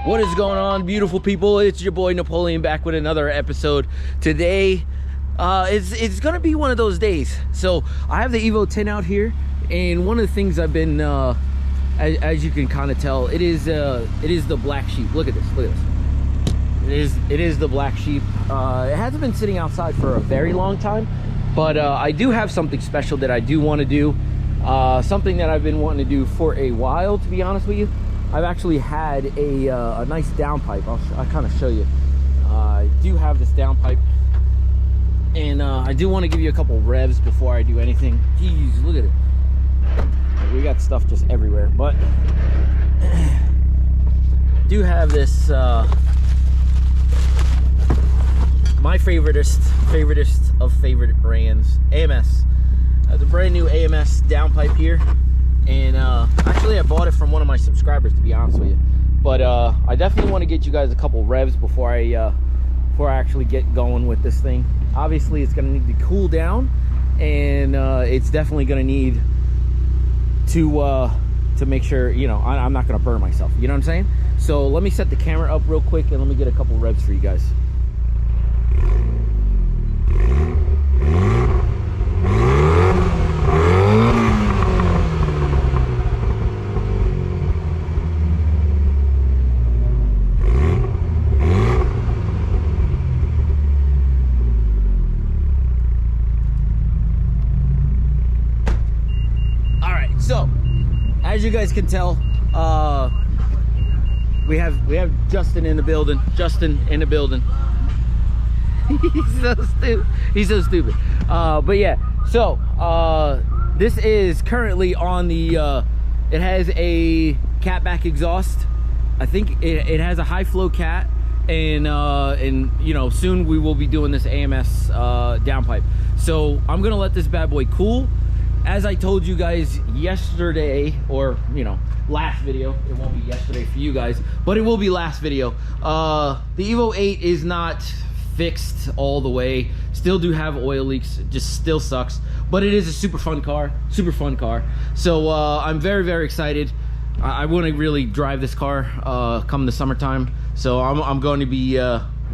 What is going on, beautiful people? It's your boy Napoleon back with another episode. Today, it's gonna be one of those days. So I have the Evo 10 out here, and one of the things I've been, as you can kind of tell, it is the black sheep. Look at this. Look at this. It is the black sheep. It hasn't been sitting outside for a very long time, but I do have something special that I do want to do. Something that I've been wanting to do for a while, to be honest with you. I've actually had a nice downpipe. I'll kind of show you. I do have this downpipe, and I do want to give you a couple revs before I do anything. Jeez, look at it. We got stuff just everywhere, but do have this my favoritist of favorite brands, AMS. The brand new AMS downpipe here, and actually I bought it from one of my subscribers, to be honest with you. But I definitely want to get you guys a couple revs before I actually get going with this thing. Obviously it's going to need to cool down, and it's definitely going to need to make sure, you know, I'm not going to burn myself, you know what I'm saying? So let me set the camera up real quick and let me get a couple revs for you guys. So, as you guys can tell, we have Justin in the building. He's so stupid. But yeah, so this is currently on the it has a catback exhaust. I think it has a high flow cat, and you know, soon we will be doing this AMS downpipe. So I'm gonna let this bad boy cool. As I told you guys yesterday, or you know, last video, it won't be yesterday for you guys, but it will be last video. The Evo 8 is not fixed all the way. Still do have oil leaks, it just still sucks, but it is a super fun car. So I'm very excited. I want to really drive this car come the summertime. So I'm going to be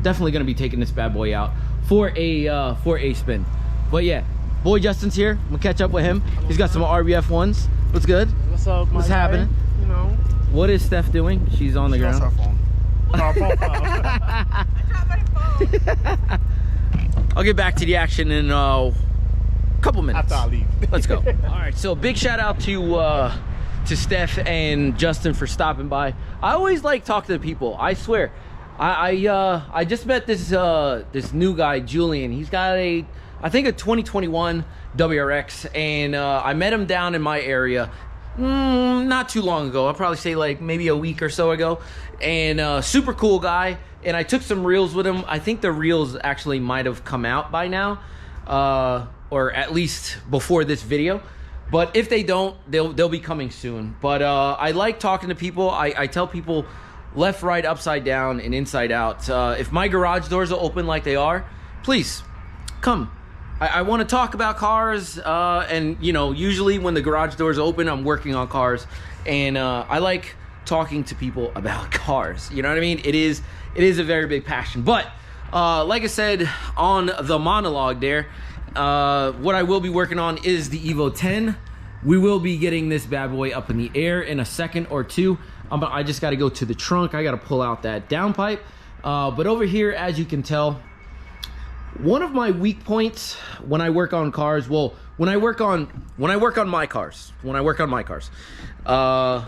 definitely going to be taking this bad boy out for a spin. But yeah, boy Justin's here. I'm gonna catch up with him. He's got some RBF ones. What's good? What's up? What's happening? You know. What is Steph doing? She's on the ground. Her phone. I dropped my phone. I'll get back to the action in a couple minutes. After I leave. Let's go. All right. So big shout out to Steph and Justin for stopping by. I always like talking to people. I swear. I just met this new guy, Julian. He's got I think a 2021 WRX, and I met him down in my area not too long ago. I'll probably say like maybe a week or so ago, and super cool guy. And I took some reels with him. I think the reels actually might have come out by now, or at least before this video. But if they don't, they'll be coming soon. But I like talking to people. I tell people left, right, upside down, and inside out. If my garage doors are open like they are, please come. I want to talk about cars, and you know, usually when the garage doors open, I'm working on cars, and I like talking to people about cars. You know what I mean? It is a very big passion. But like I said on the monologue there, what I will be working on is the Evo 10. We will be getting this bad boy up in the air in a second or two. I just got to go to the trunk. I got to pull out that downpipe. But over here, as you can tell, one of my weak points when I work on cars, well, when I work on my cars, I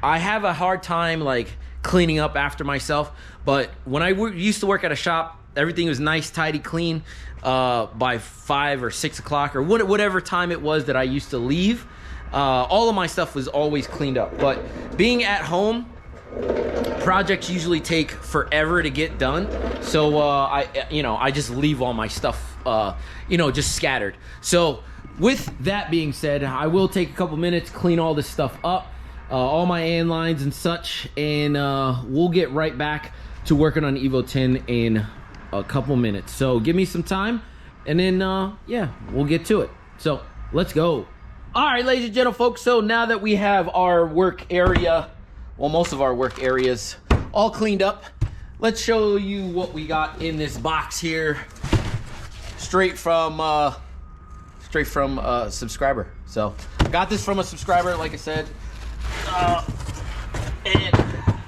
have a hard time like cleaning up after myself. But when I used to work at a shop, everything was nice, tidy, clean. By 5 or 6 o'clock or whatever time it was that I used to leave, all of my stuff was always cleaned up. But being at home, projects usually take forever to get done, so I just leave all my stuff just scattered. So with that being said, I will take a couple minutes, clean all this stuff up, all my AN lines and such, and we'll get right back to working on Evo 10 in a couple minutes. So give me some time, and then yeah, we'll get to it. So let's go. All right, ladies and gentlemen, folks, so now that we have our work area, well, most of our work areas all cleaned up. Let's show you what we got in this box here, straight from a subscriber. So got this from a subscriber, like I said, and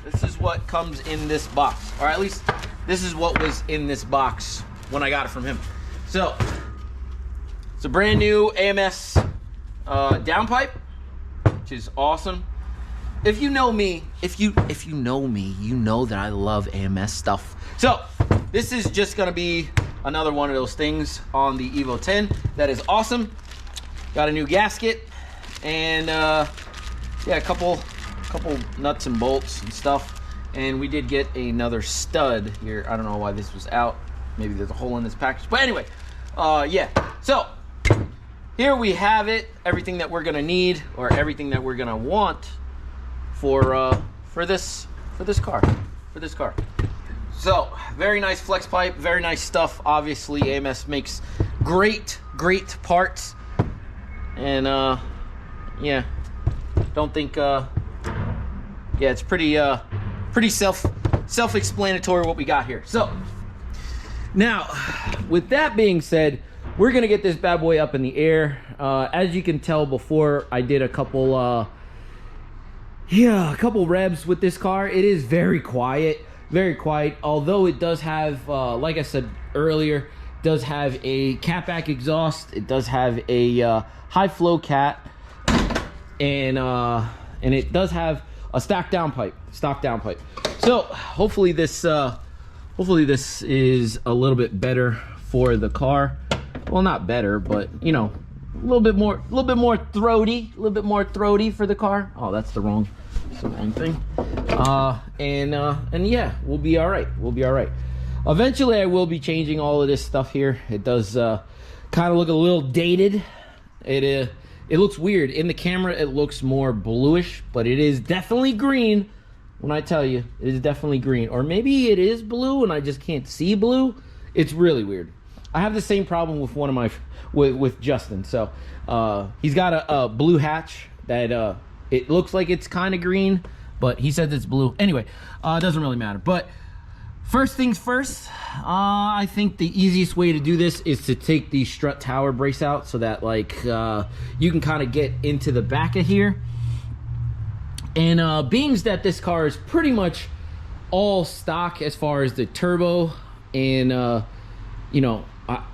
this is what comes in this box, or at least this is what was in this box when I got it from him. So it's a brand new AMS downpipe, which is awesome. If you know me, if you know me, you know that I love AMS stuff. So this is just gonna be another one of those things on the Evo 10 that is awesome. Got a new gasket and yeah, a couple nuts and bolts and stuff. And we did get another stud here. I don't know why this was out. Maybe there's a hole in this package. But anyway, yeah. So here we have it. Everything that we're gonna need, or everything that we're gonna want for this car. So very nice flex pipe, very nice stuff. Obviously, AMS makes great parts. And yeah, don't think yeah, it's pretty self-explanatory what we got here. So now, with that being said, we're gonna get this bad boy up in the air. As you can tell, before I did a couple revs with this car. It is very quiet, although it does have, like I said earlier, does have a catback exhaust. It does have a high flow cat, and it does have a stock downpipe. So hopefully this is a little bit better for the car. Well, not better, but you know, a little bit more throaty for the car. Oh, that's the wrong thing. And yeah, we'll be all right. Eventually I will be changing all of this stuff here. It does kind of look a little dated. It looks weird in the camera. It looks more bluish, but it is definitely green. When I tell you, it is definitely green. Or maybe it is blue and I just can't see blue. It's really weird. I have the same problem with one of my with Justin. So he's got a blue hatch that it looks like it's kind of green, but he says it's blue. Anyway, it doesn't really matter. But first things first, I think the easiest way to do this is to take the strut tower brace out so that like you can kind of get into the back of here. And being that this car is pretty much all stock as far as the turbo, and you know,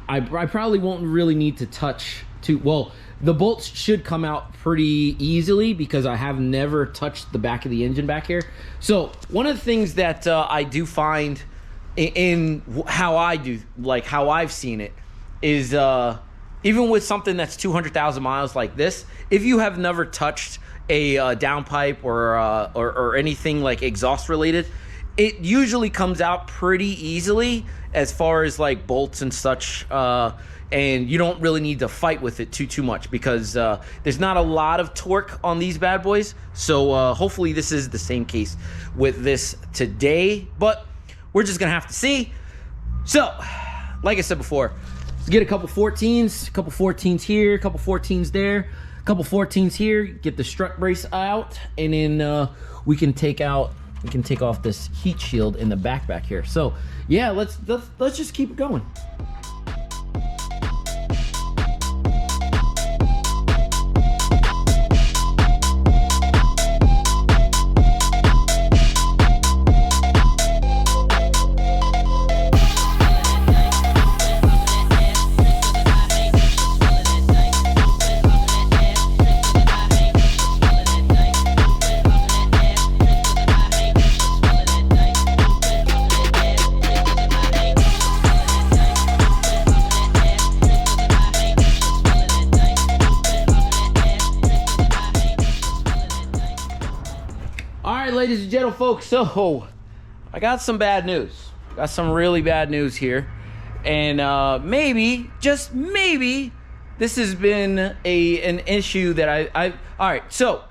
I probably won't really need to touch well, the bolts should come out pretty easily because I have never touched the back of the engine back here. So one of the things that I do find in how I do, like how I've seen it, is even with something that's 200,000 miles like this, if you have never touched a downpipe or anything like exhaust related, it usually comes out pretty easily as far as like bolts and such, and you don't really need to fight with it too much because there's not a lot of torque on these bad boys. So hopefully this is the same case with this today, but we're just gonna have to see. So like I said before, let's get a couple 14s here, a couple 14s there, a couple 14s here, get the strut brace out, and then we can take off this heat shield in the back here. So yeah, let's just keep it going. Ladies and gentlemen, folks, so I got some bad news. Got some really bad news here, and maybe, just maybe, this has been an issue that I all right. So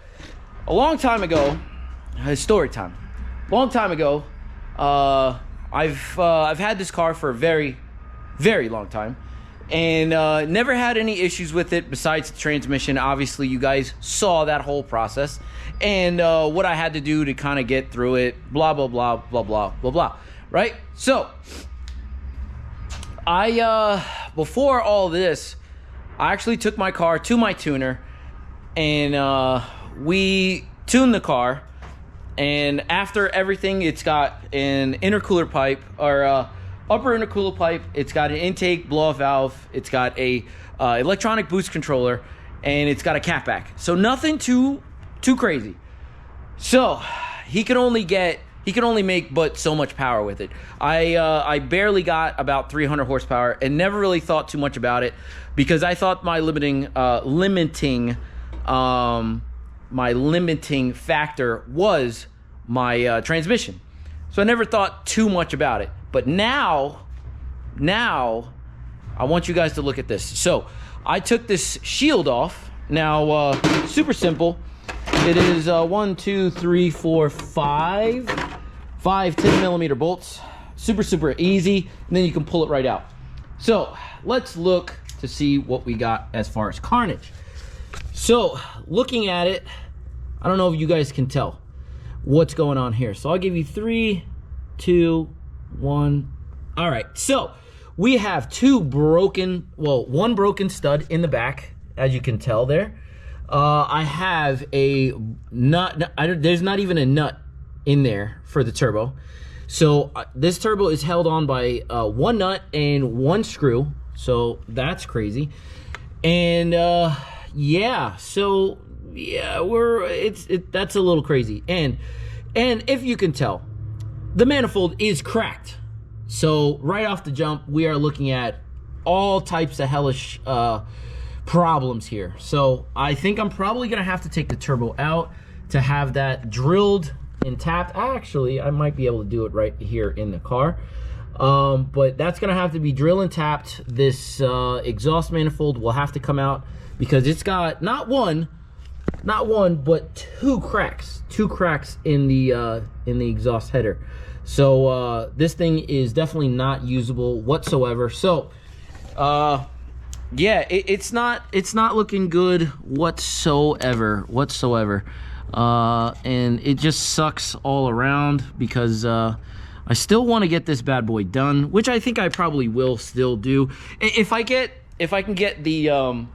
a long time ago, story time. Long time ago, I've had this car for a very long time, and never had any issues with it besides the transmission. Obviously, you guys saw that whole process and what I had to do to kind of get through it, blah, blah, blah, blah, blah, blah, blah, right? So, before all this, I actually took my car to my tuner, and we tuned the car, and after everything, it's got an intercooler pipe, or upper intercooler pipe, it's got an intake blow-off valve, it's got a electronic boost controller, and it's got a catback. So nothing too crazy. So he can only make but so much power with it. I barely got about 300 horsepower and never really thought too much about it because I thought my limiting factor was my transmission. So I never thought too much about it. But now I want you guys to look at this. So I took this shield off. Now, super simple. It is 1, 2, 3, 4, 5 10-millimeter bolts. Super easy. And then you can pull it right out. So let's look to see what we got as far as carnage. So looking at it, I don't know if you guys can tell what's going on here. So I'll give you 3, 2, 1. All right. So we have one broken stud in the back, as you can tell there. I have a nut. There's not even a nut in there for the turbo. So this turbo is held on by one nut and one screw. So that's crazy. And yeah, so yeah, that's a little crazy. And if you can tell, the manifold is cracked. So right off the jump, we are looking at all types of hellish problems here. So I think I'm probably gonna have to take the turbo out to have that drilled and tapped. Actually, I might be able to do it right here in the car. But that's gonna have to be drilled and tapped. This exhaust manifold will have to come out because it's got not one, but two cracks in the exhaust header. So this thing is definitely not usable whatsoever. So yeah, it's not looking good whatsoever. And it just sucks all around because I still want to get this bad boy done, which I think I probably will still do. If I can get the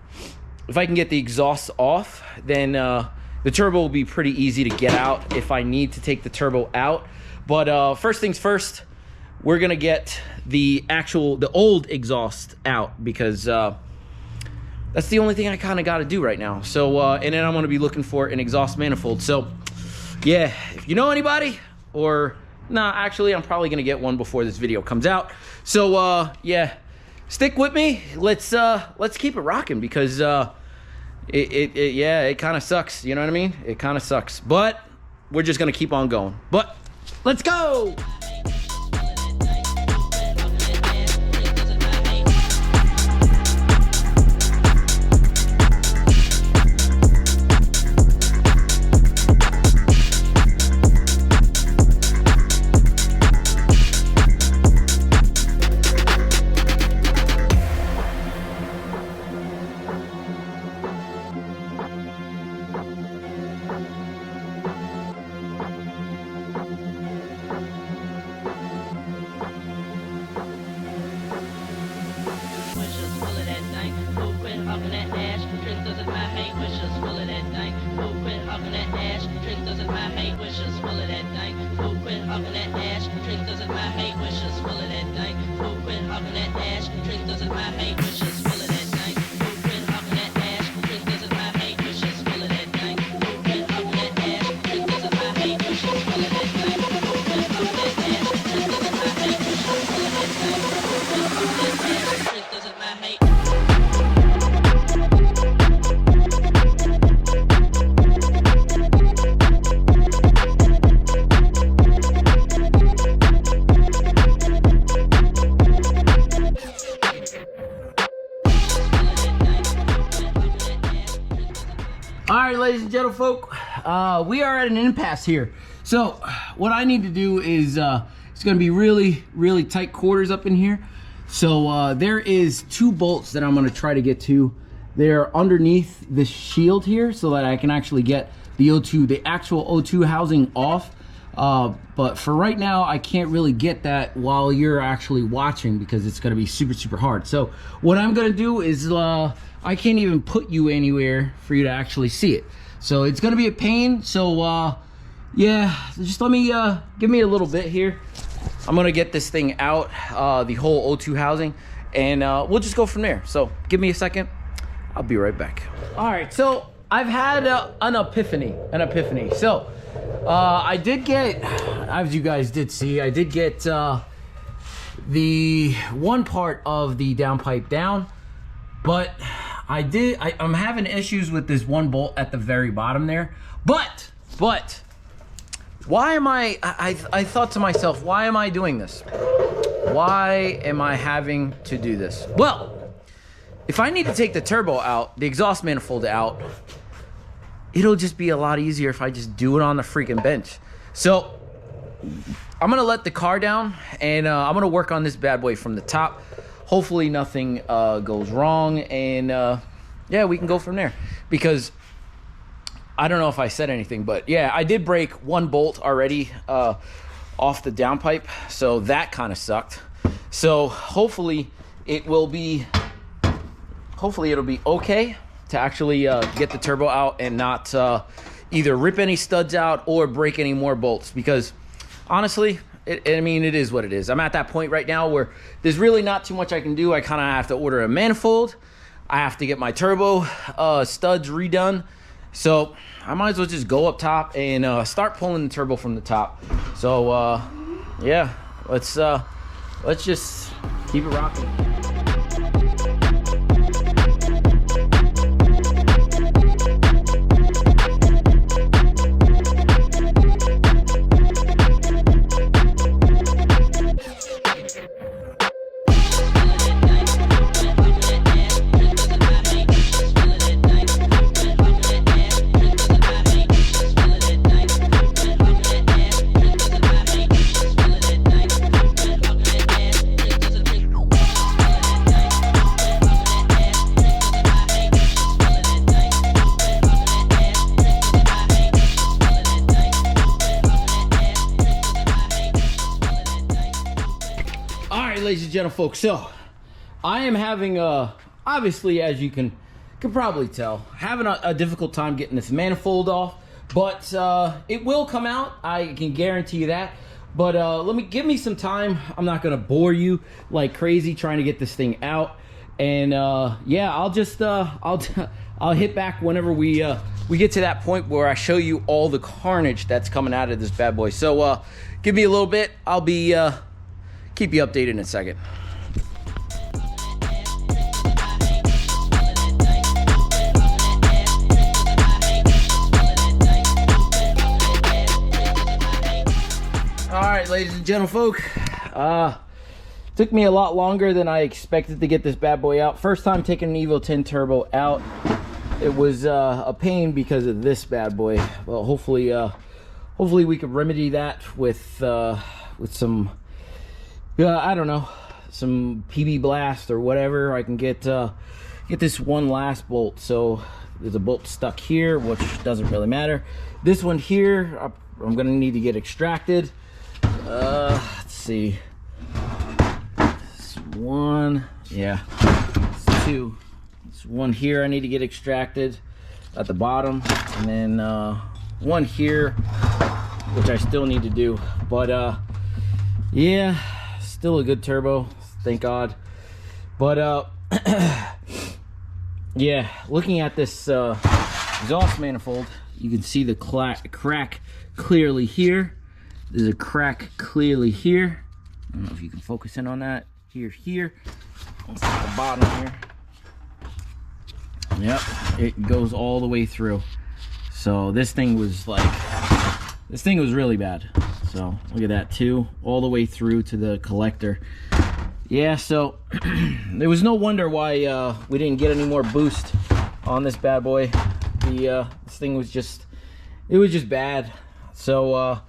exhaust off, then the turbo will be pretty easy to get out if I need to take the turbo out. But first things first, we're gonna get the old exhaust out because that's the only thing I kind of got to do right now. So and then I'm gonna be looking for an exhaust manifold. So yeah, if you know anybody, or nah, actually I'm probably gonna get one before this video comes out. So yeah, stick with me. Let's keep it rocking because it kind of sucks. You know what I mean? It kind of sucks, but we're just gonna keep on going. But let's go. Ladies and gentlemen, folk, we are at an impasse here. So what I need to do is it's going to be really tight quarters up in here. So there is 2 bolts that I'm going to try to get to. They're underneath this shield here so that I can actually get the O2, the actual O2 housing off. But for right now, I can't really get that while you're actually watching because it's going to be super hard. So what I'm going to do is I can't even put you anywhere for you to actually see it. So it's going to be a pain. So yeah, just let me give me a little bit here. I'm going to get this thing out, the whole O2 housing, and we'll just go from there. So give me a second. I'll be right back. All right, so I've had an epiphany. So I did get, as you guys did see, I did get the one part of the downpipe down, but I'm having issues with this one bolt at the very bottom there. But why am I thought to myself, why am I doing this? Why am I having to do this? Well, if I need to take the turbo out, the exhaust manifold out, it'll just be a lot easier if I just do it on the freaking bench. So I'm gonna let the car down and I'm gonna work on this bad boy from the top. Hopefully nothing goes wrong, and yeah, we can go from there. Because I don't know if I said anything, but yeah, I did break 1 bolt already off the downpipe, so that kind of sucked. So hopefully it'll be okay to actually get the turbo out and not either rip any studs out or break any more bolts, because honestly, I mean, it is what it is. I'm at that point right now where there's really not too much I can do. I kind of have to order a manifold. I have to get my turbo studs redone. So I might as well just go up top and start pulling the turbo from the top. So yeah, let's just keep it rocking. Ladies and gentlemen, folks, so I am having obviously, as you can probably tell, having a difficult time getting this manifold off, but it will come out. I can guarantee you that. But give me some time. I'm not gonna bore you like crazy trying to get this thing out, and yeah, I'll just I'll hit back whenever we get to that point where I show you all the carnage that's coming out of this bad boy. So give me a little bit. I'll be keep you updated in a second. All right, ladies and gentlemen, folk, took me a lot longer than I expected to get this bad boy out. First time taking an Evo 10 turbo out, it was a pain because of this bad boy. Well, hopefully we can remedy that with some, I don't know, some PB blast or whatever. I can get this one last bolt. So there's a bolt stuck here, which doesn't really matter. This one here, I'm gonna need to get extracted. Let's see. This one, yeah, it's 2. This one here I need to get extracted at the bottom, and then one here, which I still need to do. But yeah, still a good turbo, thank God. But yeah, looking at this exhaust manifold, you can see the crack clearly here. There's a crack clearly here. I don't know if you can focus in on that. Here. At the bottom here. Yep, it goes all the way through. So this thing was really bad. So look at that too, all the way through to the collector. Yeah, so there was no wonder why we didn't get any more boost on this bad boy. This thing was just, it was just bad. So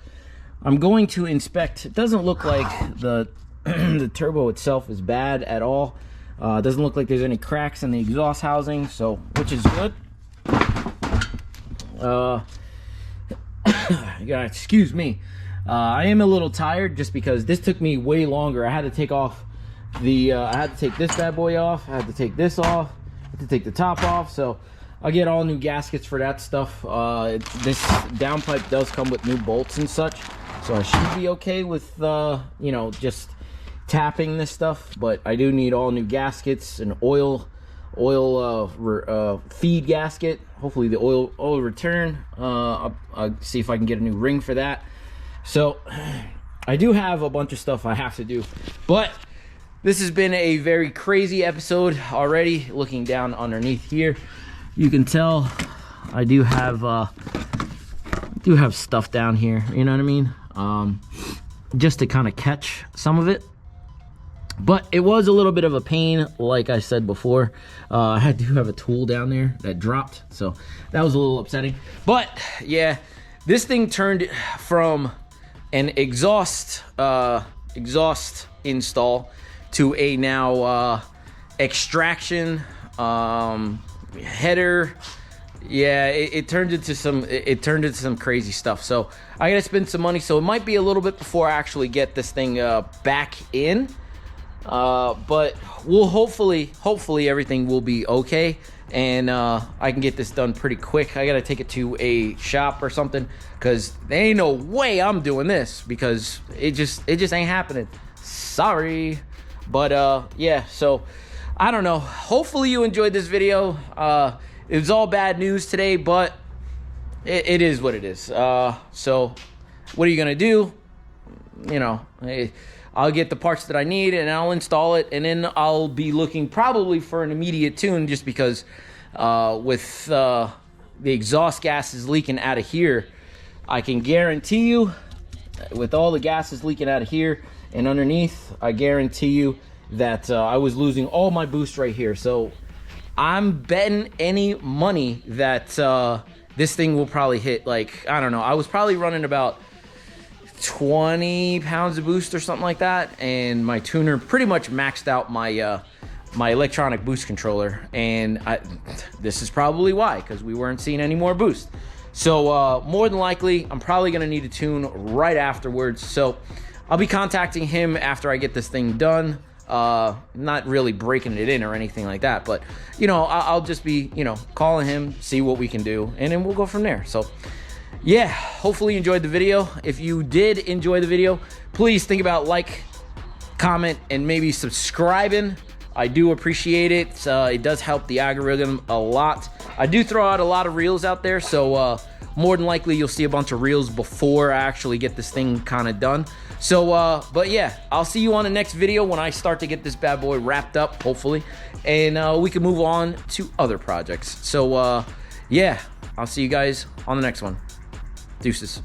I'm going to inspect. It doesn't look like the The turbo itself is bad at all. Doesn't look like there's any cracks in the exhaust housing, so which is good. Yeah, excuse me. I am a little tired just because this took me way longer. I had to take off the I had to take this bad boy off, I had to take this off, I had to take the top off, so I'll get all new gaskets for that stuff. This downpipe does come with new bolts and such, so I should be okay with you know, just tapping this stuff. But I do need all new gaskets, an oil feed gasket, hopefully the oil return. I'll see if I can get a new ring for that. So I do have a bunch of stuff I have to do, but this has been a very crazy episode already. Looking down underneath here, you can tell I do have stuff down here, you know what I mean? Just to kind of catch some of it. But it was a little bit of a pain, like I said before. I do have a tool down there that dropped, so that was a little upsetting. But yeah, this thing turned from an exhaust install to a now extraction header. Yeah, it turned into some crazy stuff. So I gotta spend some money, so it might be a little bit before I actually get this thing back in. But we'll hopefully everything will be okay, and I can get this done pretty quick. I gotta take it to a shop or something, because there ain't no way I'm doing this, because it just ain't happening. Sorry. But yeah, so I don't know, hopefully you enjoyed this video. It was all bad news today, but it is what it is. So what are you gonna do? You know, I'll get the parts that I need and I'll install it, and then I'll be looking probably for an immediate tune, just because with the exhaust gases leaking out of here, I can guarantee you, with all the gases leaking out of here and underneath, I guarantee you that I was losing all my boost right here. So I'm betting any money that this thing will probably hit, like, I don't know, I was probably running about 20 pounds of boost or something like that, and my tuner pretty much maxed out my my electronic boost controller, and this is probably why, because we weren't seeing any more boost. So more than likely I'm probably gonna need a tune right afterwards, so I'll be contacting him after I get this thing done. Not really breaking it in or anything like that, but you know, I'll just be, you know, calling him, see what we can do, and then we'll go from there. So yeah, hopefully you enjoyed the video. If you did enjoy the video, please think about like, comment, and maybe subscribing. I do appreciate it. It does help the algorithm a lot. I do throw out a lot of reels out there, so more than likely you'll see a bunch of reels before I actually get this thing kind of done. So but yeah, I'll see you on the next video when I start to get this bad boy wrapped up, hopefully, and we can move on to other projects. So yeah, I'll see you guys on the next one. Deuces.